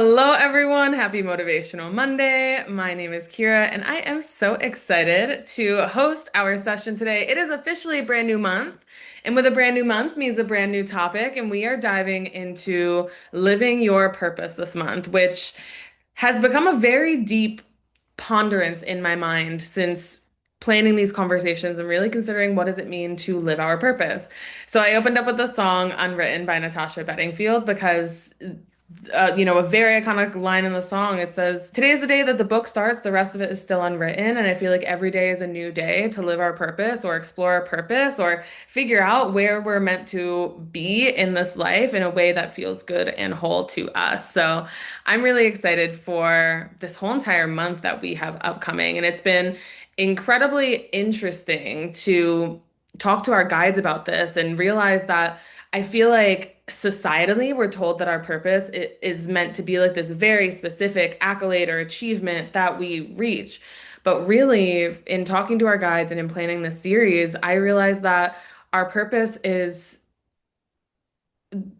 Hello, everyone. Happy Motivational Monday. My name is Kira, and I am so excited to host our session today. It is officially a brand new month, and with a brand new month means a brand new topic, and we are diving into living your purpose this month, which has become a very deep ponderance in my mind since planning these conversations and really considering what does it mean to live our purpose. So I opened up with the song Unwritten by Natasha Bedingfield because a very iconic line in the song. It says, "Today is the day that the book starts, the rest of it is still unwritten." And I feel like every day is a new day to live our purpose or explore our purpose or figure out where we're meant to be in this life in a way that feels good and whole to us. So I'm really excited for this whole entire month that we have upcoming. And it's been incredibly interesting to talk to our guides about this and realize that I feel like societally we're told that our purpose is meant to be like this very specific accolade or achievement that we reach. But really, in talking to our guides and in planning this series, I realized that our purpose is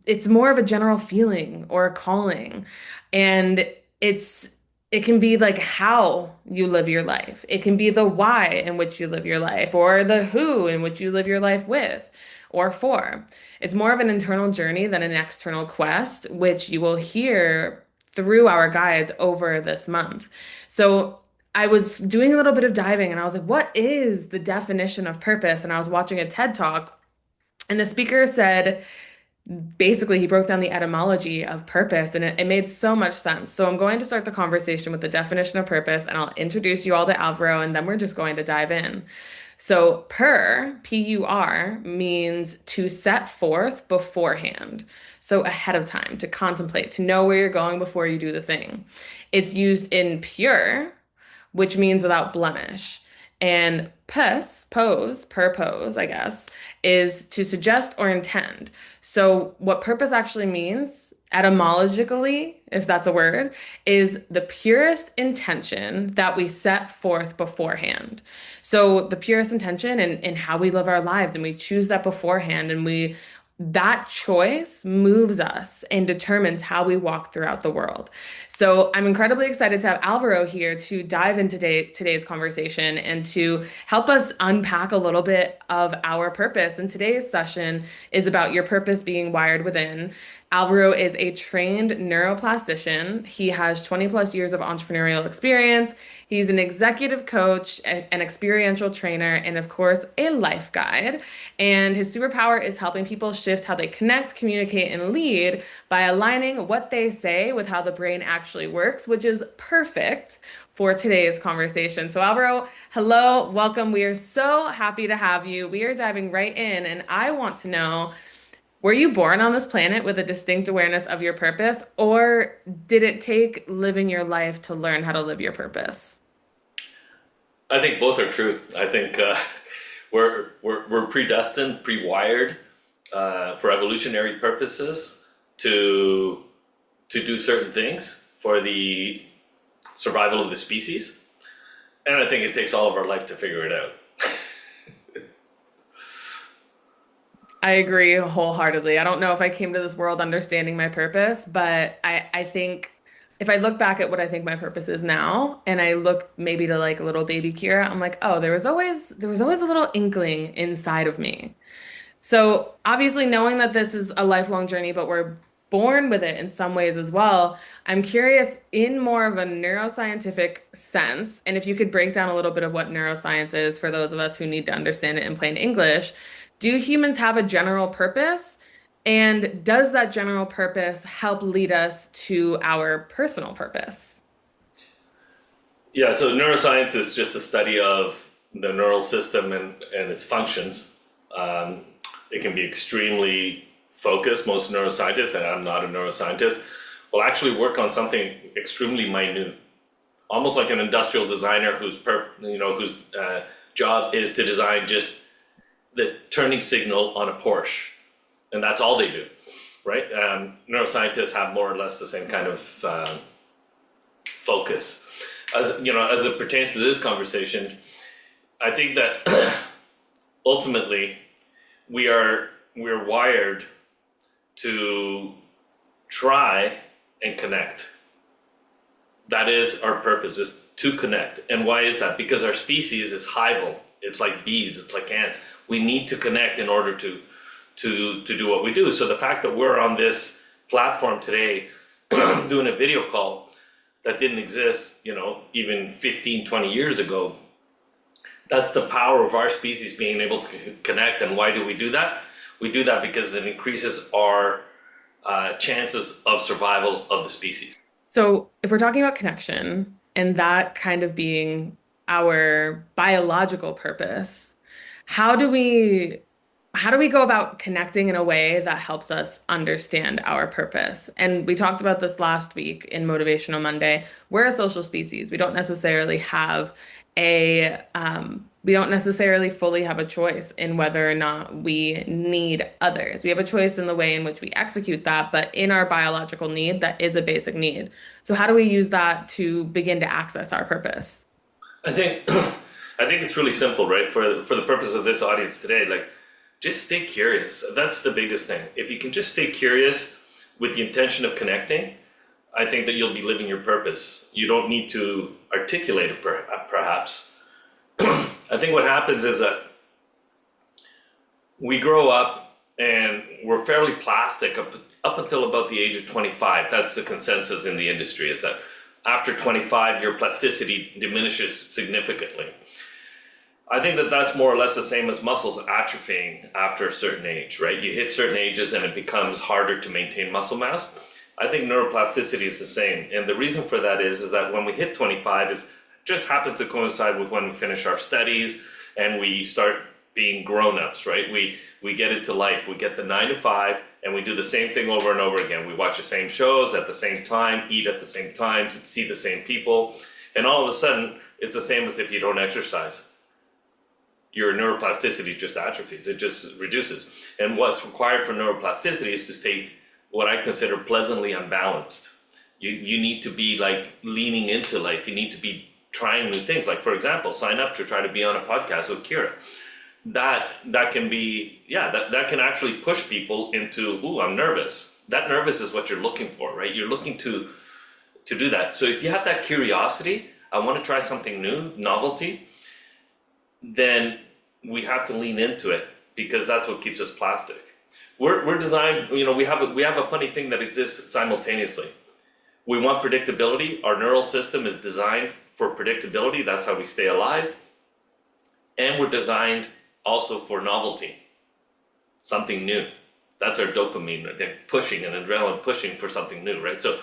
it's more of a general feeling or a calling. And it's it can be like how you live your life. It can be the why in which you live your life or the who in which you live your life with or for. It's more of an internal journey than an external quest, which you will hear through our guides over this month. So I was doing a little bit of diving and I was like, what is the definition of purpose? And I was watching a TED talk and the speaker said, basically he broke down the etymology of purpose and it made so much sense. So I'm going to start the conversation with the definition of purpose and I'll introduce you all to Alvaro and then we're just going to dive in. So P-U-R means to set forth beforehand. So ahead of time, to contemplate, to know where you're going before you do the thing. It's used in pure, which means without blemish. And purpose, I guess, is to suggest or intend. So, what purpose actually means, etymologically, if that's a word, is the purest intention that we set forth beforehand. So, the purest intention in how we live our lives, and we choose that beforehand, and that choice moves us and determines how we walk throughout the world. So I'm incredibly excited to have Alvaro here to dive into today's conversation and to help us unpack a little bit of our purpose. And today's session is about your purpose being wired within. Alvaro is a trained neuroplastician. He has 20 plus years of entrepreneurial experience. He's an executive coach, an experiential trainer, and of course, a life guide. And his superpower is helping people shift how they connect, communicate, and lead by aligning what they say with how the brain actually works, which is perfect for today's conversation. So, Alvaro, hello, welcome. We are so happy to have you. We are diving right in, and I want to know, were you born on this planet with a distinct awareness of your purpose, or did it take living your life to learn how to live your purpose? I think both are true. I think we're predestined, pre-wired for evolutionary purposes to do certain things for the survival of the species, and I think it takes all of our life to figure it out. I agree wholeheartedly. I don't know if I came to this world understanding my purpose, but I think if I look back at what I think my purpose is now, and I look maybe to like little baby Kira, I'm like, oh, there was always a little inkling inside of me. So obviously knowing that this is a lifelong journey, but we're born with it in some ways as well, I'm curious in more of a neuroscientific sense, and if you could break down a little bit of what neuroscience is for those of us who need to understand it in plain English, do humans have a general purpose? And does that general purpose help lead us to our personal purpose? Yeah, so neuroscience is just a study of the neural system and its functions. Um, it can be extremely focused. Most neuroscientists, and I'm not a neuroscientist, will actually work on something extremely minute, almost like an industrial designer whose job is to design just the turning signal on a Porsche, and that's all they do, right? Neuroscientists have more or less the same kind of focus. As it pertains to this conversation, I think that ultimately we're wired to try and connect That is our purpose, is to connect. And why is that? Because our species is hival. It's like bees, it's like ants. We need to connect in order to do what we do. So the fact that we're on this platform today doing a video call that didn't exist, even 15, 20 years ago, that's the power of our species being able to connect. And why do we do that? We do that because it increases our chances of survival of the species. So, if we're talking about connection and that kind of being our biological purpose, how do we how do we go about connecting in a way that helps us understand our purpose? And we talked about this last week in Motivational Monday. We're a social species. We don't necessarily fully have a choice in whether or not we need others. We have a choice in the way in which we execute that, but in our biological need, that is a basic need. So how do we use that to begin to access our purpose? I think I think it's really simple, right? For the purpose of this audience today, like just stay curious. That's the biggest thing. If you can just stay curious with the intention of connecting, I think that you'll be living your purpose. You don't need to articulate it, perhaps. I think what happens is that we grow up and we're fairly plastic up until about the age of 25. That's the consensus in the industry, is that after 25, your plasticity diminishes significantly. I think that that's more or less the same as muscles atrophying after a certain age, right? You hit certain ages and it becomes harder to maintain muscle mass. I think neuroplasticity is the same. And the reason for that is that when we hit 25, it just happens to coincide with when we finish our studies and we start being grown-ups, right? We get into life. We get the 9 to 5 and we do the same thing over and over again. We watch the same shows at the same time, eat at the same time, see the same people. And all of a sudden, it's the same as if you don't exercise. Your neuroplasticity just atrophies, it just reduces. And what's required for neuroplasticity is to stay what I consider pleasantly unbalanced. You need to be like leaning into life. You need to be trying new things. Like, for example, sign up to try to be on a podcast with Kira. That can be, that can actually push people into, ooh, I'm nervous. That nervous is what you're looking for, right? You're looking to do that. So if you have that curiosity, I want to try something new, novelty, then we have to lean into it because that's what keeps us plastic. We're designed, we have a funny thing that exists simultaneously. We want predictability. Our neural system is designed for predictability. That's how we stay alive. And we're designed also for novelty, something new. That's our dopamine, right? They're pushing and adrenaline pushing for something new, right? So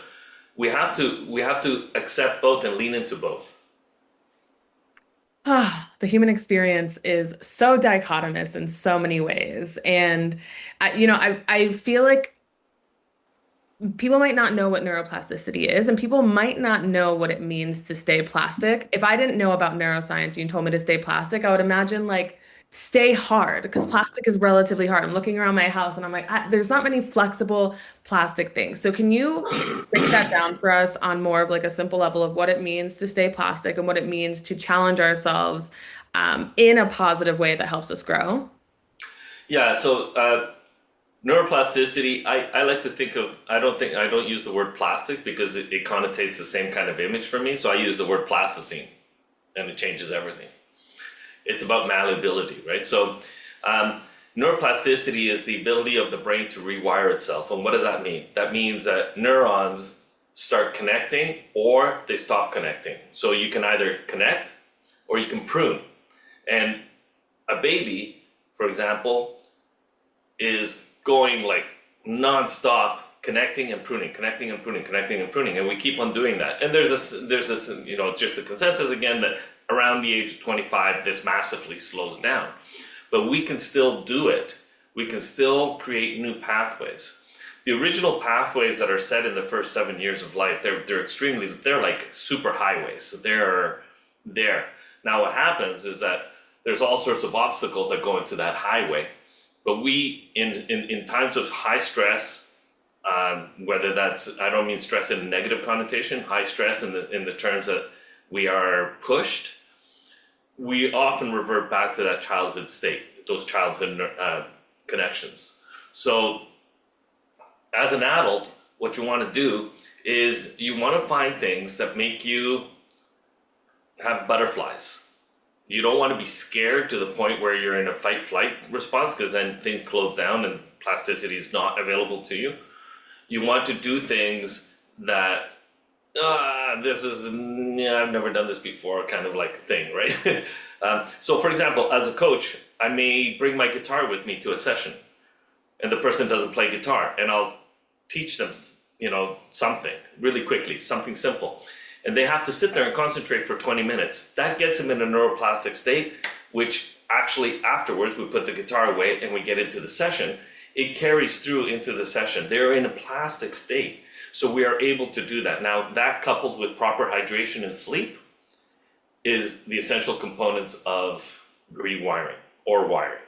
we have to accept both and lean into both. The human experience is so dichotomous in so many ways. And I feel like people might not know what neuroplasticity is, and people might not know what it means to stay plastic. If I didn't know about neuroscience and you told me to stay plastic, I would imagine like stay hard because plastic is relatively hard. I'm looking around my house and I'm like, there's not many flexible plastic things. So can you break that down for us on more of like a simple level of what it means to stay plastic and what it means to challenge ourselves in a positive way that helps us grow? Yeah, so neuroplasticity, I like to think of, I don't use the word plastic because it connotates the same kind of image for me. So I use the word plasticine and it changes everything. It's about malleability, right? So neuroplasticity is the ability of the brain to rewire itself. And what does that mean? That means that neurons start connecting or they stop connecting. So you can either connect or you can prune. And a baby, for example, is going like nonstop connecting and pruning, connecting and pruning, connecting and pruning, and we keep on doing that. And there's this, just a consensus again that around the age of 25, this massively slows down. But we can still do it. We can still create new pathways. The original pathways that are set in the first 7 years of life, they're like super highways. So they're there. Now what happens is that there's all sorts of obstacles that go into that highway. But we, in times of high stress, whether that's, I don't mean stress in a negative connotation, high stress in the terms that we are pushed, we often revert back to that childhood state, those childhood connections. So as an adult, what you want to do is you want to find things that make you have butterflies. You don't want to be scared to the point where you're in a fight flight response, because then things close down and plasticity is not available to you. You want to do things that, this is, yeah, I've never done this before, kind of like thing, right? So, for example, as a coach, I may bring my guitar with me to a session, and the person doesn't play guitar, and I'll teach them, something really quickly, something simple. And they have to sit there and concentrate for 20 minutes. That gets them in a neuroplastic state, which actually afterwards we put the guitar away and we get into the session. It carries through into the session. They're in a plastic state. So we are able to do that. Now, that coupled with proper hydration and sleep is the essential components of rewiring or wiring.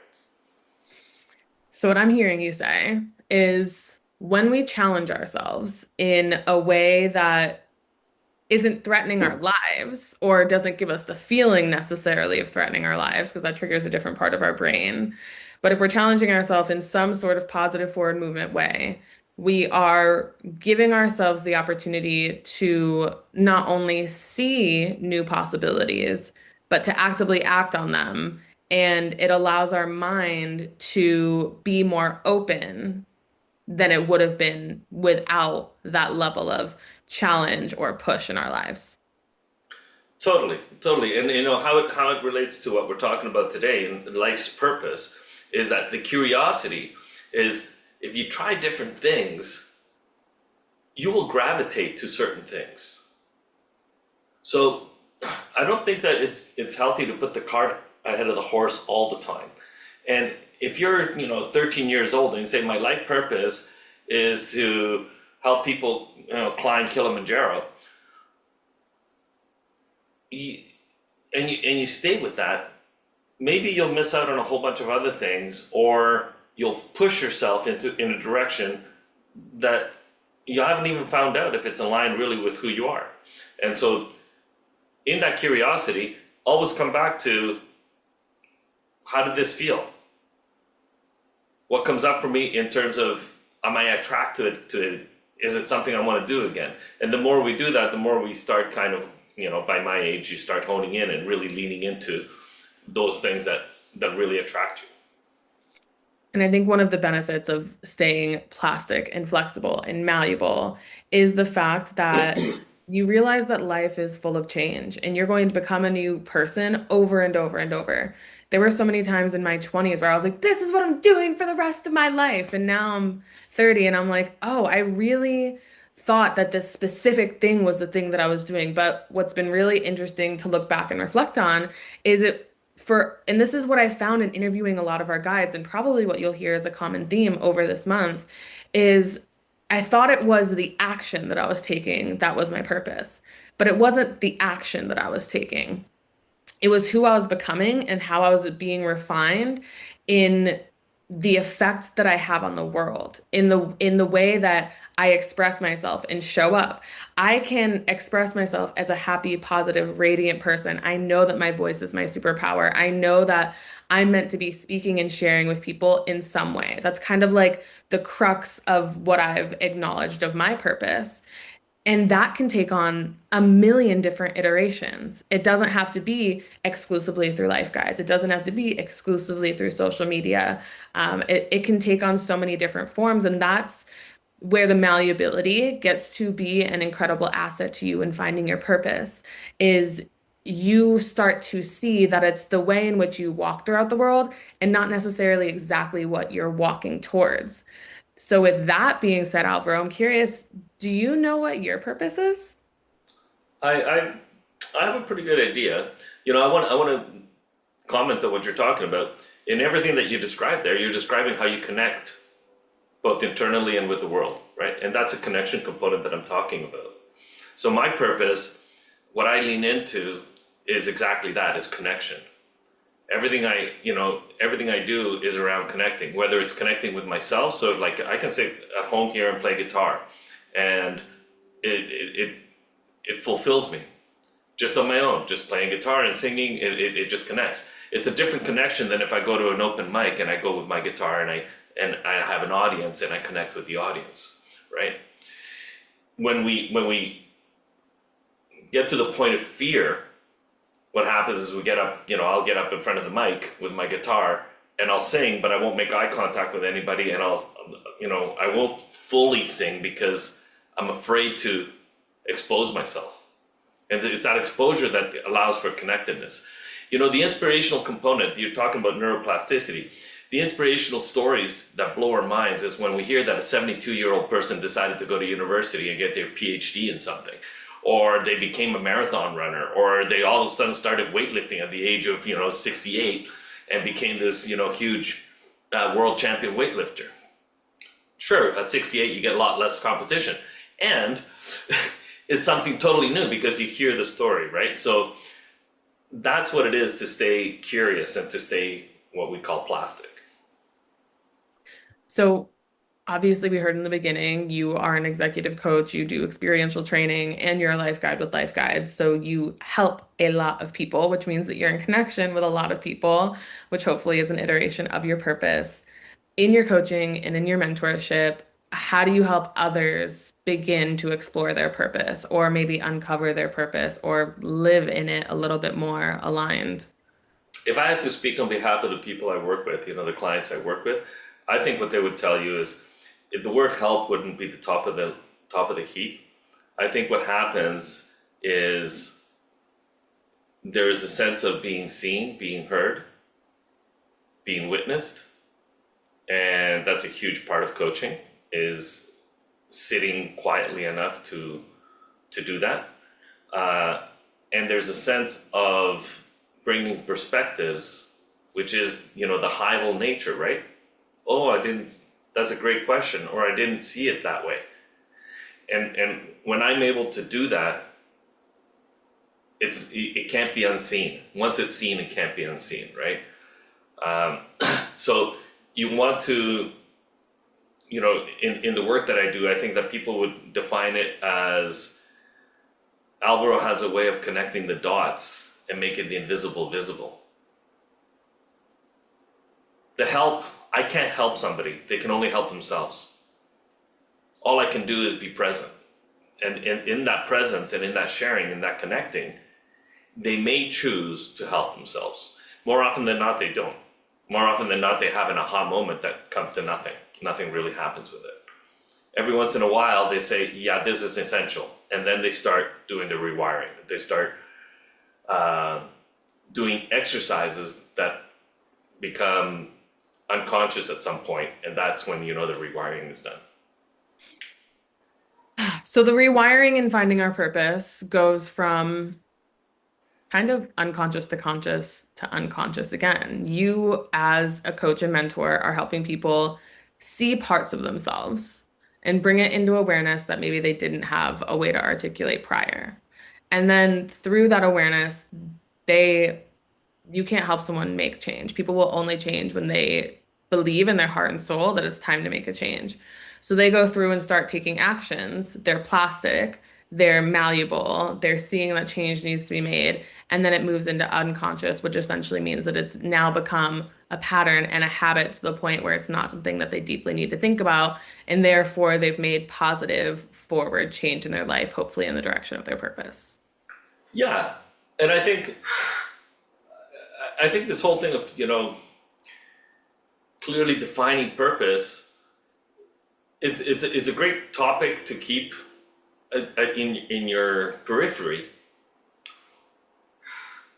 So, what I'm hearing you say is when we challenge ourselves in a way that isn't threatening our lives or doesn't give us the feeling necessarily of threatening our lives, because that triggers a different part of our brain. But if we're challenging ourselves in some sort of positive forward movement way, we are giving ourselves the opportunity to not only see new possibilities, but to actively act on them. And it allows our mind to be more open than it would have been without that level of challenge or push in our lives. Totally, totally. And how it relates to what we're talking about today and life's purpose is that the curiosity is, if you try different things, you will gravitate to certain things. So I don't think that it's healthy to put the cart ahead of the horse all the time. And if you're, 13 years old and you say my life purpose is to help people, climb Kilimanjaro, and you stay with that, maybe you'll miss out on a whole bunch of other things, or you'll push yourself in a direction that you haven't even found out if it's aligned really with who you are. And so in that curiosity, always come back to, how did this feel? What comes up for me in terms of, am I attracted to it? Is it something I want to do again? And the more we do that, the more we start kind of, by my age, you start honing in and really leaning into those things that really attract you. And I think one of the benefits of staying plastic and flexible and malleable is the fact that you realize that life is full of change and you're going to become a new person over and over and over. There were so many times in my 20s where I was like, this is what I'm doing for the rest of my life. And now I'm 30 and I'm like, oh, I really thought that this specific thing was the thing that I was doing. But what's been really interesting to look back and reflect on is and this is what I found in interviewing a lot of our guides, and probably what you'll hear as a common theme over this month, is I thought it was the action that I was taking that was my purpose, but it wasn't the action that I was taking. It was who I was becoming and how I was being refined in the effect that I have on the world, in the way that I express myself and show up. I can express myself as a happy, positive, radiant person. I know that my voice is my superpower. I know that I'm meant to be speaking and sharing with people in some way. That's kind of like the crux of what I've acknowledged of my purpose. And that can take on a million different iterations. It doesn't have to be exclusively through life guides. It doesn't have to be exclusively through social media. It can take on so many different forms. And that's where the malleability gets to be an incredible asset to you in finding your purpose, is you start to see that it's the way in which you walk throughout the world and not necessarily exactly what you're walking towards. So, with that being said, Alvaro, I'm curious, do you know what your purpose is? I, I, I have a pretty good idea. I want to comment on what you're talking about. In everything that you described there, you're describing how you connect both internally and with the world, right? And that's a connection component that I'm talking about. So my purpose, what I lean into is exactly that, is connection. Everything I do is around connecting, whether it's connecting with myself. So like I can sit at home here and play guitar, and it fulfills me just on my own, just playing guitar and singing. It just connects. It's a different connection than if I go to an open mic and I go with my guitar and I have an audience and I connect with the audience, right? when we get to the point of fear, what happens is we get up, I'll get up in front of the mic with my guitar and I'll sing, but I won't make eye contact with anybody, and I won't fully sing because I'm afraid to expose myself. And it's that exposure that allows for connectedness. The inspirational component, you're talking about neuroplasticity. The inspirational stories that blow our minds is when we hear that a 72-year-old person decided to go to university and get their PhD in something, or they became a marathon runner, or they all of a sudden started weightlifting at the age of 68 and became this huge world champion weightlifter. Sure, at 68 you get a lot less competition, and it's something totally new because you hear the story, right? So that's what it is to stay curious and to stay what we call plastic. So obviously, we heard in the beginning, you are an executive coach, you do experiential training, and you're a life guide with Life Guides. So you help a lot of people, which means that you're in connection with a lot of people, which hopefully is an iteration of your purpose. In your coaching and in your mentorship, how do you help others begin to explore their purpose or maybe uncover their purpose or live in it a little bit more aligned? If I had to speak on behalf of the people I work with, the clients I work with, I think what they would tell you is if the word help wouldn't be the top of the heap. I think what happens is there is a sense of being seen, being heard, being witnessed, and that's a huge part of coaching, is sitting quietly enough to do that. And there's a sense of bringing perspectives, which is the high-level nature, right? Oh, I didn't. That's a great question, or I didn't see it that way. And when I'm able to do that, it can't be unseen. Once it's seen, it can't be unseen, right? So you want to, in the work that I do, I think that people would define it as Alvaro has a way of connecting the dots and making the invisible visible. I can't help somebody. They can only help themselves. All I can do is be present. And in that presence and in that sharing and that connecting, they may choose to help themselves. More often than not, they don't. More often than not, they have an aha moment that comes to nothing. Nothing really happens with it. Every once in a while, they say, yeah, this is essential. And then they start doing the rewiring. They start doing exercises that become unconscious at some point, and that's when the rewiring is done. So the rewiring and finding our purpose goes from kind of unconscious to unconscious again. You, as a coach and mentor, are helping people see parts of themselves and bring it into awareness that maybe they didn't have a way to articulate prior. And then through that awareness, they you can't help someone make change. People will only change when they believe in their heart and soul that it's time to make a change. So they go through and start taking actions. They're plastic, they're malleable, they're seeing that change needs to be made. And then it moves into unconscious, which essentially means that it's now become a pattern and a habit to the point where it's not something that they deeply need to think about. And therefore, they've made positive forward change in their life, hopefully in the direction of their purpose. Yeah, and I think this whole thing of clearly defining purpose, it's a great topic to keep in your periphery.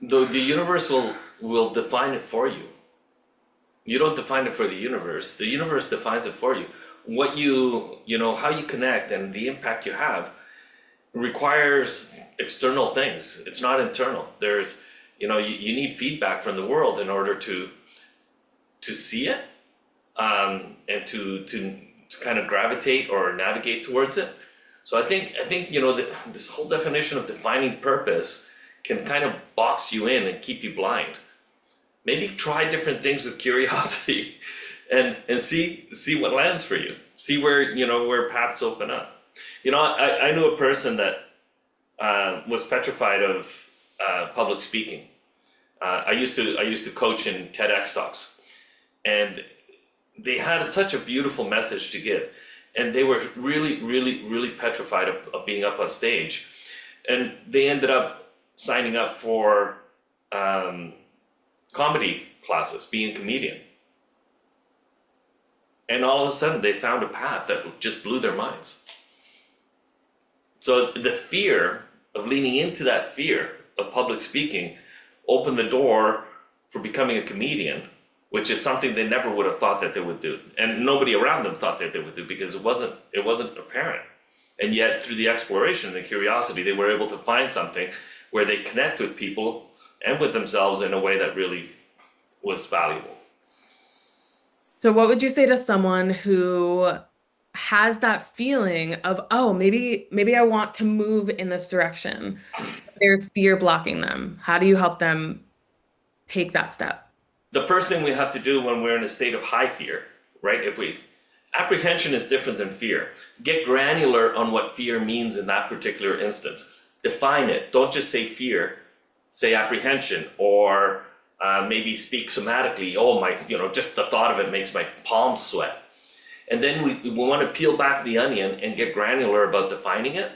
The universe will define it for you. You don't define it for the universe. The universe defines it for you. What how you connect and the impact you have requires external things. It's not internal. There's you need feedback from the world in order to see it, and to kind of gravitate or navigate towards it. So I think this whole definition of defining purpose can kind of box you in and keep you blind. Maybe try different things with curiosity and see what lands for you. See where paths open up. I knew a person that was petrified of public speaking. I used to coach in TEDx talks, and they had such a beautiful message to give. and they were really, really, really petrified of being up on stage, and they ended up signing up for um, comedy classes, being a comedian, and all of a sudden they found a path that just blew their minds. So the fear of leaning into that fear of public speaking opened the door for becoming a comedian, which is something they never would have thought that they would do, and nobody around them thought that they would do because it wasn't apparent. And yet, through the exploration and the curiosity, they were able to find something where they connect with people and with themselves in a way that really was valuable. So what would you say to someone who has that feeling of, oh, maybe I want to move in this direction. There's fear blocking them. How do you help them take that step? The first thing we have to do when we're in a state of high fear, right? If we Apprehension is different than fear. Get granular on what fear means in that particular instance. Define it. Don't just say fear. Say apprehension, or maybe speak somatically. Oh my, just the thought of it makes my palms sweat. And then we want to peel back the onion and get granular about defining it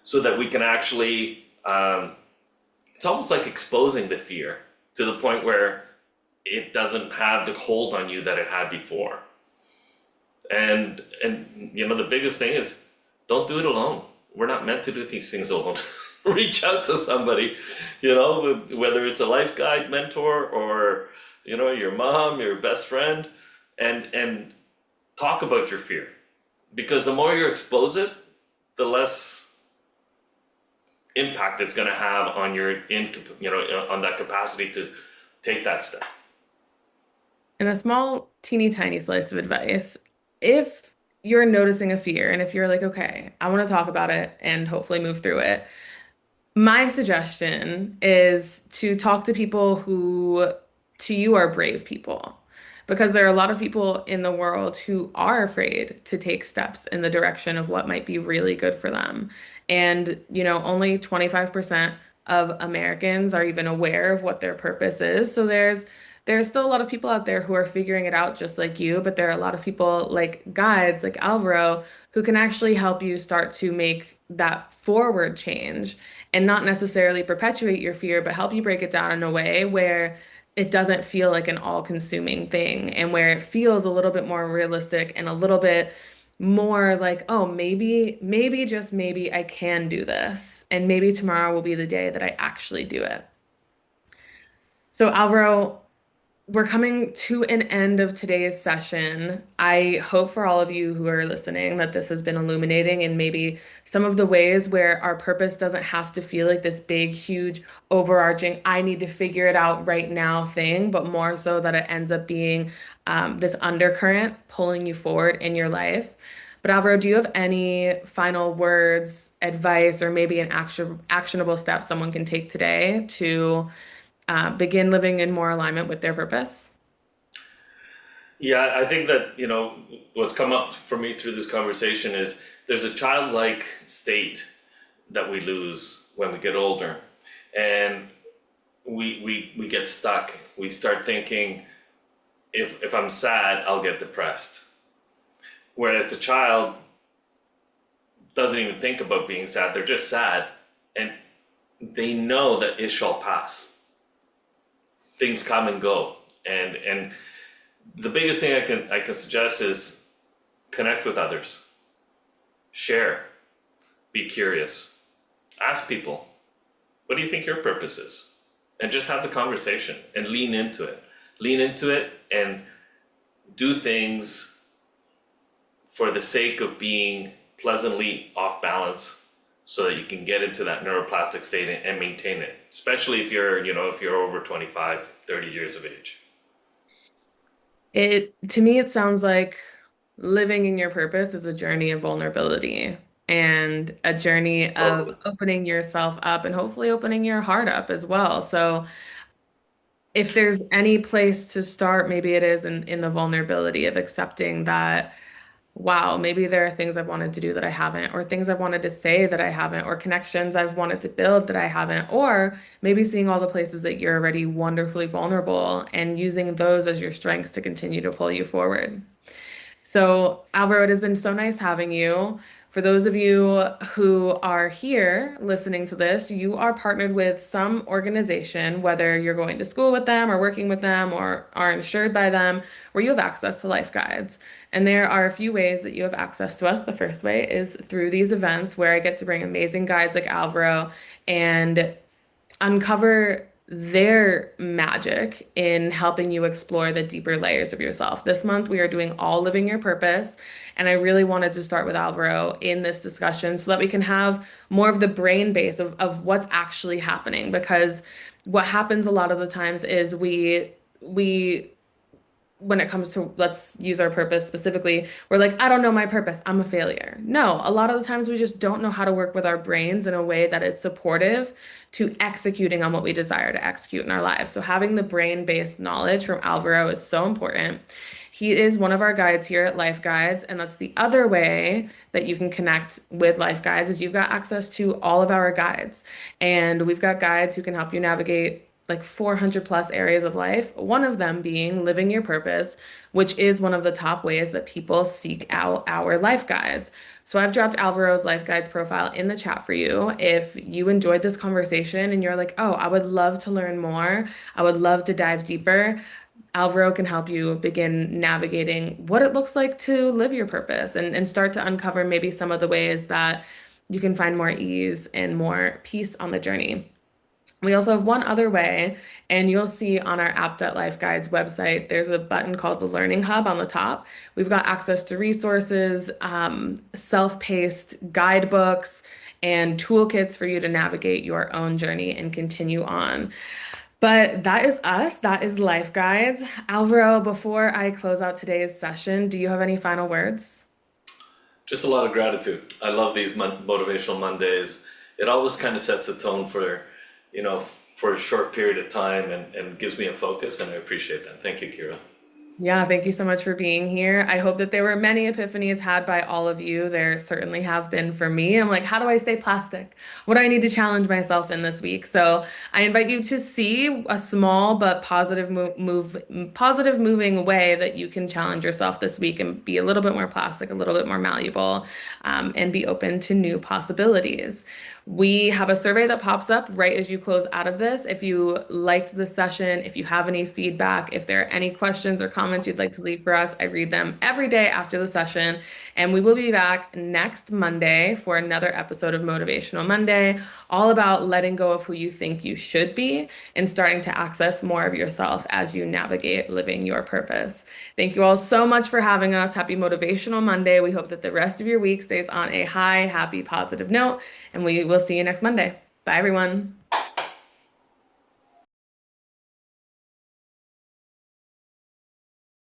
so that we can actually, it's almost like exposing the fear to the point where it doesn't have the hold on you that it had before. And the biggest thing is, don't do it alone. We're not meant to do these things alone. Reach out to somebody, whether it's a life guide mentor or, your mom, your best friend, and talk about your fear. Because the more you expose it, the less impact it's going to have on on that capacity to take that step. And a small, teeny tiny slice of advice. If you're noticing a fear and if you're like, okay, I want to talk about it and hopefully move through it, my suggestion is to talk to people who to you are brave people. Because there are a lot of people in the world who are afraid to take steps in the direction of what might be really good for them. And, only 25% of Americans are even aware of what their purpose is. So there's still a lot of people out there who are figuring it out just like you, but there are a lot of people like guides like Alvaro who can actually help you start to make that forward change and not necessarily perpetuate your fear, but help you break it down in a way where it doesn't feel like an all-consuming thing and where it feels a little bit more realistic and a little bit more like, oh, maybe just maybe I can do this. And maybe tomorrow will be the day that I actually do it. So, Alvaro, we're coming to an end of today's session. I hope for all of you who are listening that this has been illuminating and maybe some of the ways where our purpose doesn't have to feel like this big, huge, overarching, I need to figure it out right now thing, but more so that it ends up being this undercurrent pulling you forward in your life. But Alvaro, do you have any final words, advice, or maybe an actionable step someone can take today to begin living in more alignment with their purpose? Yeah, I think that, what's come up for me through this conversation is there's a childlike state that we lose when we get older. And we get stuck. We start thinking, if I'm sad, I'll get depressed. Whereas a child doesn't even think about being sad. They're just sad. And they know that it shall pass. Things come and go. And the biggest thing I can suggest is connect with others, share, be curious, ask people, what do you think your purpose is? And just have the conversation and lean into it. Lean into it and do things for the sake of being pleasantly off balance so that you can get into that neuroplastic state and maintain it, especially if you're over 25, 30 years of age. To me, it sounds like living in your purpose is a journey of vulnerability and a journey of Totally. opening yourself up and hopefully opening your heart up as well. So if there's any place to start, maybe it is in the vulnerability of accepting that, wow, maybe there are things I've wanted to do that I haven't, or things I've wanted to say that I haven't, or connections I've wanted to build that I haven't, or maybe seeing all the places that you're already wonderfully vulnerable and using those as your strengths to continue to pull you forward. So, Alvaro, it has been so nice having you. For those of you who are here listening to this, you are partnered with some organization, whether you're going to school with them or working with them or are insured by them, where you have access to life guides. And there are a few ways that you have access to us. The first way is through these events where I get to bring amazing guides like Alvaro and uncover their magic in helping you explore the deeper layers of yourself. This month, we are doing all living your purpose. And I really wanted to start with Alvaro in this discussion so that we can have more of the brain base of what's actually happening. Because what happens a lot of the times is we when it comes to let's use our purpose specifically, we're like, I don't know my purpose. I'm a failure. No, a lot of the times we just don't know how to work with our brains in a way that is supportive to executing on what we desire to execute in our lives. So having the brain-based knowledge from Alvaro is so important. He is one of our guides here at Life Guides, and that's the other way that you can connect with Life Guides is you've got access to all of our guides. And we've got guides who can help you navigate like 400 plus areas of life, one of them being living your purpose, which is one of the top ways that people seek out our life guides. So I've dropped Alvaro's life guides profile in the chat for you. If you enjoyed this conversation and you're like, oh, I would love to learn more, I would love to dive deeper. Alvaro can help you begin navigating what it looks like to live your purpose and start to uncover maybe some of the ways that you can find more ease and more peace on the journey. We also have one other way, and you'll see on our App.Life Guides website, there's a button called the Learning Hub on the top. We've got access to resources, self-paced guidebooks, and toolkits for you to navigate your own journey and continue on. But that is us. That is Life Guides. Alvaro, before I close out today's session, do you have any final words? Just a lot of gratitude. I love these motivational Mondays. It always kind of sets a tone for, you know, for a short period of time and gives me a focus, and I appreciate that. Thank you, Kira. Yeah, thank you so much for being here. I hope that there were many epiphanies had by all of you. There certainly have been for me. I'm like, how do I stay plastic? What do I need to challenge myself in this week? So I invite you to see a small but positive moving way that you can challenge yourself this week and be a little bit more plastic, a little bit more malleable, and be open to new possibilities. We have a survey that pops up right as you close out of this. If you liked the session, if you have any feedback, if there are any questions or comments you'd like to leave for us, I read them every day after the session. And we will be back next Monday for another episode of Motivational Monday, all about letting go of who you think you should be and starting to access more of yourself as you navigate living your purpose. Thank you all so much for having us. Happy Motivational Monday. We hope that the rest of your week stays on a high, happy, positive note, and we will see you next Monday. Bye, everyone.